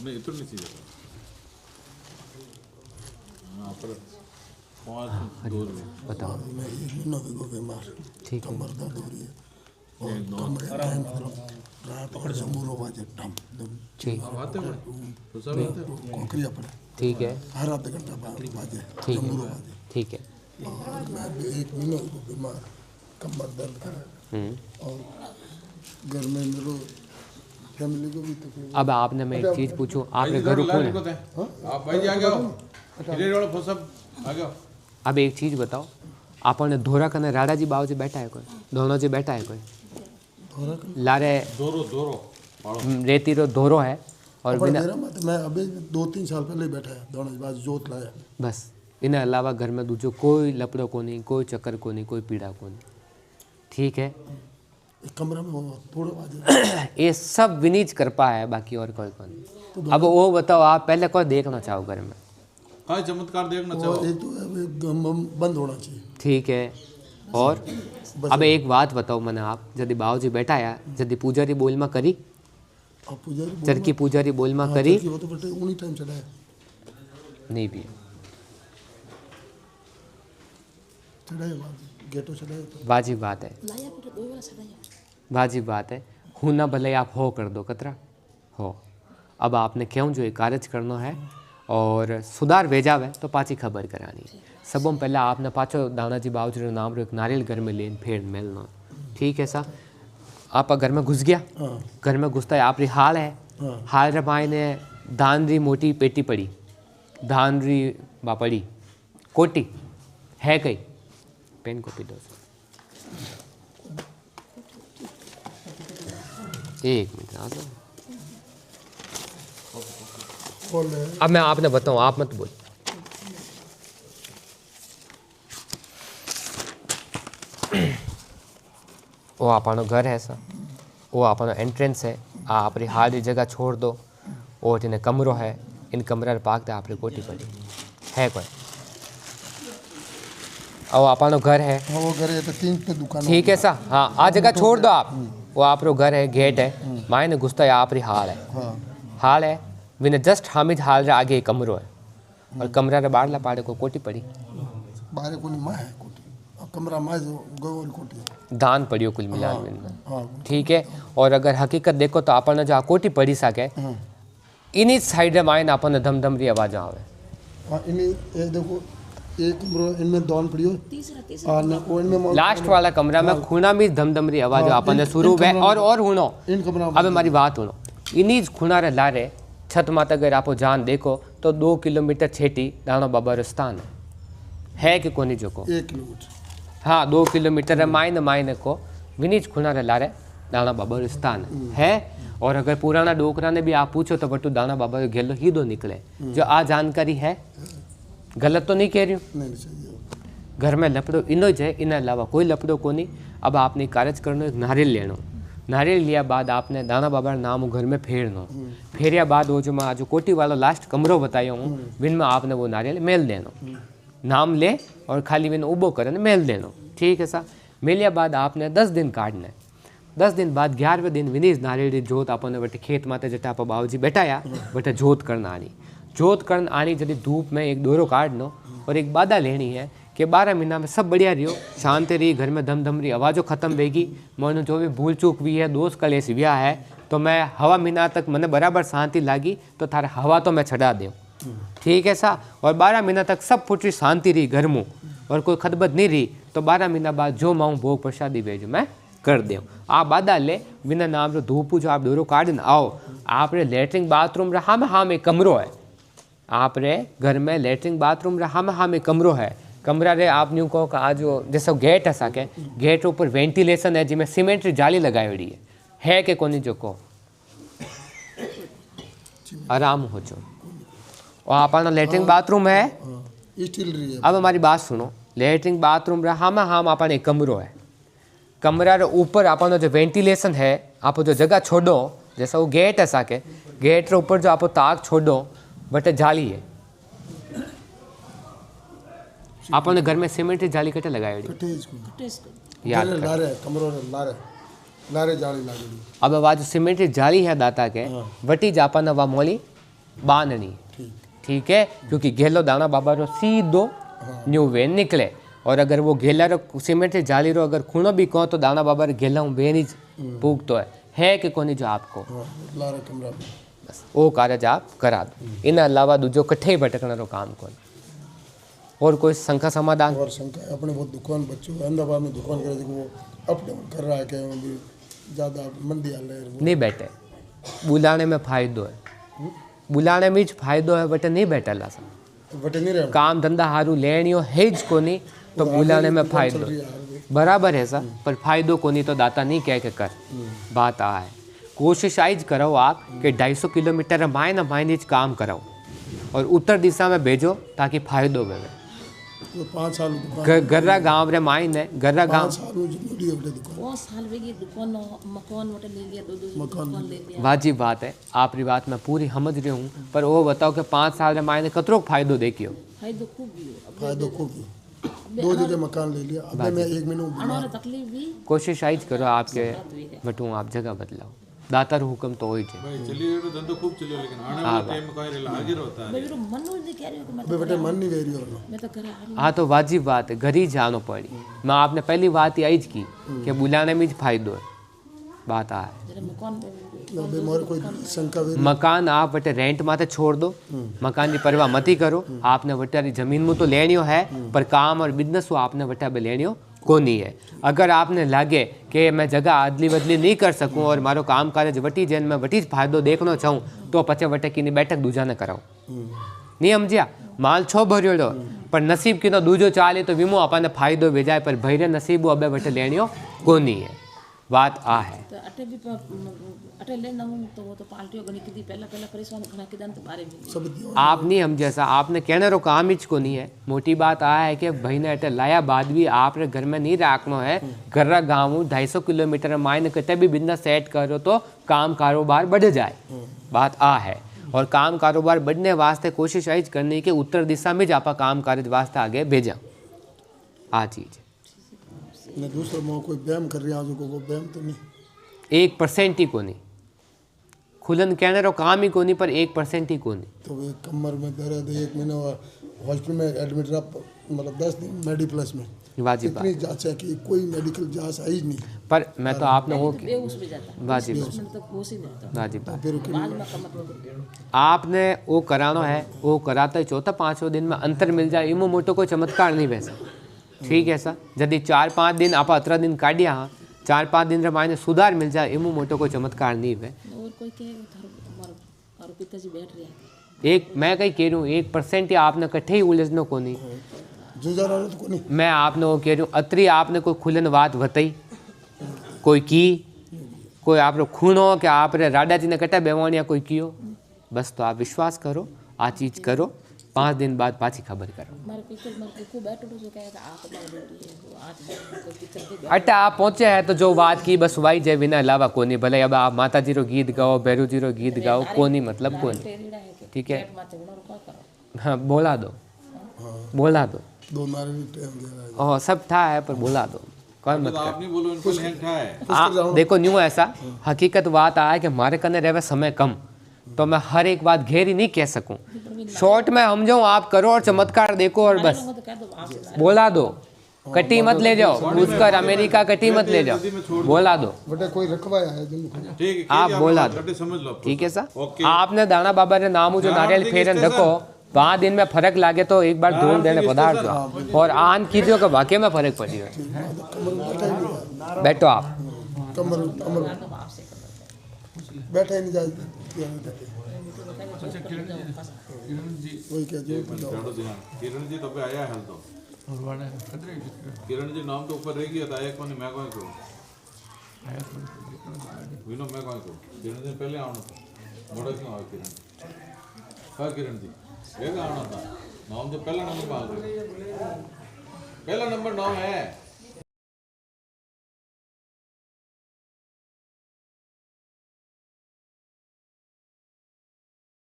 नहीं इतना नहीं चाहिए हाँ पर 5 बताओ। मैं 1 महीना हो गया बीमार, ठीक है। कमर दर्द हो रही है और कमरे में मतलब रात और जम्बूरो बाजे टम दम ठीक आते हैं तो सब आते हैं कोकरिया पड़े ठीक है हर आधे घंटा बाजे ठीक जम्बूरो है बाजे ठीक है। और मैं भी 1 महीना हो गया बीमार, कमर दर्द है और घर में मेरे फैमिली को भी तकलीफ। अब आपने मैं एक चीज़ पूछूं, आपने घर कौन है? आप भाई जी आ गए हिरेर वाला फोन सब आ गए। अब एक चीज़ बताओ, आपने धोरा कने राडा जी बाबू जी बैठा है कोई, दोनों जी बैठा है कोई लारे दोरो रेती रो धोरो है और और बिना मेरा मत मैं अभी 2-3 साल पहले बैठा है दोनों बाज जोत लाया बस इन अलावा घर में दूजो कोई लपड़ो को नहीं, कोई चक्कर को नहीं, कोई पीड़ा को नहीं, ठीक है। एक कमरा में वो थोड़ा बाजे ये सब विनीज कर पाया, बाकी और कोई को नहीं। अब वो बताओ, आप पहले कोई देखना चाहो घर में? हाँ चमत्कार देखना और चाहो एक तो अभी बंद होना चाहिए। ठीक है। और अब एक बात बताओ मैंने, आप जदि बाबूजी बैठा है जदि पूजारी बोल में करी अब पुजारी चरकी पूजारी बोल में करी वो तो बटे उन्हीं टाइम चढ़ाया नहीं भी चढ़ाया गेटो चढ़ाया तो वाजिब बात है, वाजिब बात है। हूँ ना भले आप हो कर दो कतरा हो। अब आपने क्यों जो ये कार्य करना है और सुधार भेजावे तो पाची खबर करानी। सबों पहले आपने पाछो दाना जी बाबूजी रो नाम रो एक नारियल घर में लेन फेर मिलना, ठीक है सा। आप घर में घुस गया, घर में घुसता है आपरी हाल है, हाल रे मायने धान री मोटी पेटी पड़ी, धान री बापड़ी कोटी है कई पेन कॉपी दो एक मिनट आ जाओ। बोले अब मैं आपने बताऊं, आप मत बोल। वो आपनो घर है सा, वो आपनो एंट्रेंस है, आप री हाल री जगह छोड़ दो, और इन्हें कमरो है, इन कमरा पाक दे आप री कोटी पड़ी है कोई। और आपनो घर है, हाँ वो घर है तो 3 पे दुकान ठीक है सा, हाँ आ जगह छोड़ दो आप। वो आप रो घर है, गेट है, मायने घुसता है आप री हाल है, हाँ हाल है विने जस्ट हामिद हाल रे आगे एक कमरो है, और कमरा रे बाहरला पाड़े को कोटी पड़ी, बाहर कोनी माँ है कोटी और कमरा माँ जो गोल कोटी दान पड़ियो कुल मिला में, हाँ ठीक है। और अगर हकीकत देखो तो अपन जो आ कोटी पड़ी सके इन्हीं साइड रे मायने अपन धम धम री आवाज आवे। हाँ इन्हें ये देखो एक कमरा इनमें दान पड़ियो और न वो इनमें लास्ट वाला कमरा में खूना में धम धम री आवाज अपन ने शुरू है। और हुनो इन कमरा अब हमारी बात हुनो, इन्हीं खूना रे लारे छत माता अगर आप जान देखो तो 2 किलोमीटर छेटी दानो बाबा रो स्थान है कि कोनी जो को 1 किलोमीटर हाँ 2 किलोमीटर है मायने मायने को विनीज खुना रे लारे दाना बाबा रो स्थान है। और अगर पुराना डोकरा ने भी आप पूछो तो बटू दाना बाबा रो गेलो ही दो निकले। जो आ जानकारी है, गलत तो नहीं कह रही हूँ, नहीं चाहिए घर में लपड़ो इनो ज है, इन अलावा कोई लपड़ो को नहीं। अब आपने कार्य करनो, एक नारियल लेनो, नारियल लिया बाद आपने दाना बाबा नाम घर में फेरनो, फेरिया बाद वो जो मैं जो कोटी वाला लास्ट कमरो बताया हूँ विन में आपने वो नारियल मेल देनो, नाम ले और खाली विन उबो करे मेल देनो, ठीक है सा। मेलिया बाद आपने 10 दिन काटने, 10 दिन बाद 11वें दिन विनीज नारियल जोत आपने बटे खेत माते जटा आप बाबूजी बैठाया बटे जोत करना आनी, जोत करन आनी जल्दी धूप में एक दोरो काटनो और एक बाधा लेनी है कि 12 महीना में सब बढ़िया रहियो, शांति रही, घर में धम धम रही, आवाज़ों खत्म रहेगी, मन जो भी भूल चूक हुई है, दोस्त कलेश व्या है तो मैं हवा महीना तक मैंने बराबर शांति लागी तो थारे हवा तो मैं छड़ा दूँ, ठीक है सा। और 12 महीना तक सब फुटरी शांति रही घर में और कोई खतबत नहीं रही तो 12 महीना बाद जो माऊँ भोग प्रसादी भेजो मैं कर दूँ। आप बाधा ले बिना नाम रो धूप जो आप दोरो काट आओ, आप रे लेटरिन बाथरूम रहा में हाँ में कमरो है, आप रे घर में लेटरिन बाथरूम रहा में हाँ में कमरो है, कमरा रे आप न्यू कहो आज जो जैसे गेट है साके गेट ऊपर वेंटिलेशन है जिसमें सीमेंट री जाली लगाई है कि कोनी जो को आराम हो जो। और अपना लेटरिन बाथरूम है, स्टील रही है। अब हमारी बात सुनो, लेटरिन बाथरूम रहा में हम अपन एक कमरो है, कमरा रे ऊपर अपन जो वेंटिलेशन है आप जो जगह छोड़ो जैसा वो गेट है साके गेट रे ऊपर जो आप ताक छोड़ो बटे जाली है, अपन घर में सीमेंट की जाली कटे लगाई कटे इसको याद कर। लारे कमरो लारे लारे जाली लागेली। अब वा जो सीमेंट की जाली है दाता के वटी जापा वा मोली बांधनी है, ठीक है, क्योंकि गेलो दाना बाबा रो सीधो न्यू वेन निकले और अगर वो गेला रो सीमेंट से जाली रो अगर खूणो भी कहो तो दाना बाबा रे गेला वेन ही पूगतो है कि कोनी जो आपको लारा कमरा में बस वो कार्य आप करा दो। इन अलावा दूजो कट्ठे भटकने रो काम कोनी। और कोई शंका समाधान? और शंका है अपने वो दुकान बच्चों अहमदाबाद में दुकान कर वो अप डाउन कर रहा है कि अभी ज़्यादा मंदी हाल है नहीं बैठे, बुलाने में फायदो है, बुलाने में ज फायदो है, बटे नहीं बैठेला सा बटे नहीं रहे काम धंधा हारू लेणियो है ज कोनी तो बुलाने में फायदो बराबर है सर, पर फायदो कोनी तो दाता नहीं कह के कर। बात आ है कोशिश आइज करो आप कि 250 किलोमीटर मायने मायने ज काम कराओ और उत्तर दिशा में भेजो ताकि फायदो मिले। वो 5 साल गर्रा गांव रे मायने गर्रा गांव 5 साल जुड़ी है दुकान वो साल वेगी दुकान मकान वोटे ले लिया, दो मकान ले लिया। वाजिब बात है, आपकी बात मैं पूरी समझ रही हूँ, पर वो बताओ कि 5 साल में मायने कतरो फायदो देखियो? फायदो खूब भी फायदो खूब 2 जगह मकान ले लिया। अब मैं 1 महीने अनार तकलीफ भी कोशिश आइज करो आपके बटू आप जगह बदलाओ, दातार हुक्म तो होई भाई चलिए तो धंधो खूब चलियो लेकिन आने वाले टाइम में कोई आगे रहता है। मेरे मन नहीं कह रही हूं कि मैं बेटे मन नहीं वेरी हो मैं तो घर आ रही हाँ तो वाजिब बात है, घर ही जानो पड़ी। मैं आपने पहली बात ही आइज की कि बुलाने में फायदो है। बात आ है जरा मकान मोर कोई शंका वे मकान आप वटे रेंट माथे छोड़ दो, मकान की परवाह मती करो। आपने वटारी जमीन में तो लेनियो है पर काम और बिजनेस वो आपने वटा पे लेनियो कोनी है। अगर आपने लागे कि मैं जगह अदली बदली नहीं कर सकूं और मारो काम काज वटी जैन में वटी फायदो देखना चाहूँ तो पचे वटे की बैठक दूजा ने कराओ। नहीं समझिया माल छो भरियो पर नसीब की दूजो चाले तो वीमो अपन फायदो भेजाए पर भैरे नसीबो अबे वटे लेनियो कोनी है। बात आ है तो अटे भी अटे ले ना हूं तो वो तो पाल्टियो गनी की पहला पहला परेशान खना के दंत बारे में सब आप नहीं हम जैसा आपने कहने रो काम ही को नहीं है। मोटी बात आ है कि भाई ने अटे लाया बाद भी आप रे घर में नहीं रखना है। घर गाँव 250 किलोमीटर मायने कटे भी बिजनेस सेट करो तो काम कारोबार बढ़ जाए। बात आ है और काम कारोबार बढ़ने वास्ते कोशिश आई करनी कि उत्तर दिशा में जापा काम काज वास्ते आगे भेजा। आ चीज मैं दूसरा मो कोई बैम कर रहा हूं को बैम तो नहीं 1% ही को नहीं खुलन कहने रो काम ही को नहीं पर 1% ही को नहीं। तो वे कमर में दर्द 1 महीना हॉस्पिटल में एडमिट रहा मतलब 10 दिन मेडी प्लस में वाजिब इतनी जांच है कि कोई मेडिकल जांच आई नहीं। पर मैं तो आपने वो बे उस पे जाता वाजिब उसमें तो होश ही नहीं होता वाजिब फिर बाद में कमर आपने वो कराना है वो कराता ही चौथा 5वें दिन में अंतर मिल जाए इमो मोटो कोई चमत्कार नहीं वैसा। ठीक है सर यदि 4-5 दिन आप 18 दिन काटिया हाँ 4-5 दिन रे मायने सुधार मिल जाए इमो मोटो कोई चमत्कार नहीं है। और कोई कहे थारो और पिताजी बैठ रहे हैं एक मैं कहीं कह रही हूँ 1% ही आपने कट्ठे ही उलझनो को नहीं। जुजा रहा तो नहीं मैं आपने वो कह रही हूँ अतरी आपने कोई खुलन बात बताई कोई की कोई आप रो खूनो कि आप रे राडा जी ने कट्टा बेवानिया कोई कियो बस तो आप विश्वास करो आ चीज करो 5 दिन बाद पाछी खबर करो। मारे पिक्चर मारे को बैठो तो कहेगा आप बात ड्यूटी है वो आज कोई पिक्चर के अट्टा आप पहुंचे हैं तो जो बात की बस वाई जय बिना अलावा कोनी भले अब आप माता जी रो गीत गाओ भैरू जी रो गीत गाओ कोनी मतलब कोनी। टेरीड़ा है कि ठीक है पेट माथे उनो रुका करो हाँ बोला दो बोला दो 2 नारे भी टाइम दे रहा है ओह सब था है पर बोला दो कौन मत तो कर। आप नहीं बोलो इनको हैंग था है। देखो न्यू ऐसा हकीकत बात आया कि हमारे कने रहे समय कम तो मैं हर एक बात घेरी नहीं कह सकूं। शॉर्ट में हम जाऊँ आप करो और चमत्कार देखो और बस तो कह दो आप बोला दो कटी मत ले जाओ घुसकर अमेरिका कटी मत ले जाओ बोला दो बेटा कोई रखवाया है जिनको ठीक है आप बोला दो कटे समझ लो ठीक है सर। ओके। आपने दाना बाबा रे नाम जो नारियल फेरन रखो 5 दिन में फर्क लागे तो एक बार ढूंढ देने पदार्थ दो और आन कीजिए कि वाकई में फर्क पड़ी है। बैठो आप कमर कमर बैठा ही नहीं जाए वही क्या जो चलो ध्यान किरण जी तो पे आया है तो किरण जी नाम तो ऊपर रह गया था एक कोनी मैं कौन को विनो मैं कौन को किरण जी पहले आना था बड़ा क्यों आया किरण हाँ किरण जी एक आना था नाम जो पहला नंबर मांग रहे पहला नंबर नाम है